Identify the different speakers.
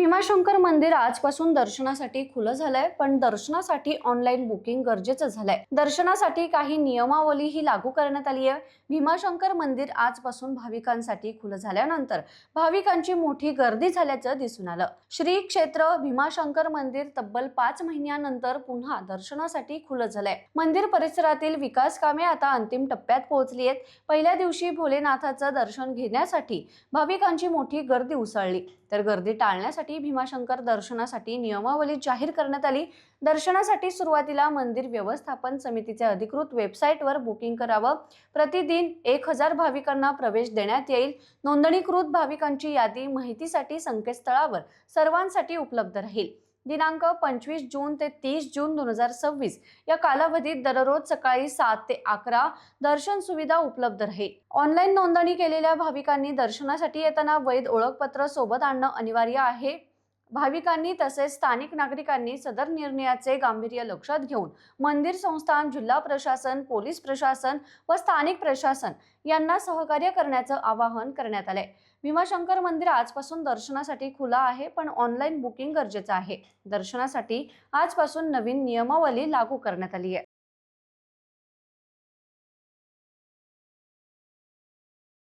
Speaker 1: भीमाशंकर मंदिर आजपासून दर्शनासाठी खुलं झालंय, पण दर्शनासाठी ऑनलाईन बुकिंग गरजेचं झालंय। दर्शनासाठी काही नियमावली ही लागू करण्यात आली आहे। भीमाशंकर मंदिर आजपासून भाविकांसाठी खुलं झाल्यानंतर भाविकांची मोठी गर्दी झाल्याचं दिसून आलं। श्री क्षेत्र भीमाशंकर मंदिर तब्बल 5 महिन्यानंतर पुन्हा दर्शनासाठी खुलं झालंय। मंदिर परिसरातील विकास कामे आता अंतिम टप्प्यात पोहोचली आहेत। पहिल्या दिवशी भोलेनाथाचं दर्शन घेण्यासाठी भाविकांची मोठी गर्दी उसळली, तर गर्दी टाळण्यासाठी भीमाशंकर दर्शनासाठी नियमावली जाहीर करण्यात आली। दर्शनासाठी सुरुवातीला मंदिर व्यवस्थापन समितीच्या अधिकृत वेबसाईटवर बुकिंग करावं। प्रतिदिन 1000 भाविकांना प्रवेश देण्यात येईल। नोंदणीकृत भाविकांची यादी माहितीसाठी संकेतस्थळावर सर्वांसाठी उपलब्ध राहील। दिनांक 25 जून ते 30 जून 2026 या कालावधीत दररोज सकाळी 7 ते 11 दर्शन सुविधा उपलब्ध राहील। ऑनलाईन नोंदणी केलेल्या भाविकांनी दर्शनासाठी येताना वैध ओळखपत्र सोबत आणणं अनिवार्य आहे। भाविकांनी तसेच स्थानिक नागरिकांनी सदर निर्णयाचे गांभीर्य लक्षात घेऊन मंदिर संस्थान, जिल्हा प्रशासन, पोलीस प्रशासन व स्थानिक प्रशासन यांना सहकार्य करण्याचं आवाहन करण्यात आलंय। भीमाशंकर मंदिर आजपासून दर्शनासाठी खुला आहे, पण ऑनलाईन बुकिंग गरजेचं आहे। दर्शनासाठी आजपासून नवीन नियमावली लागू करण्यात आली आहे।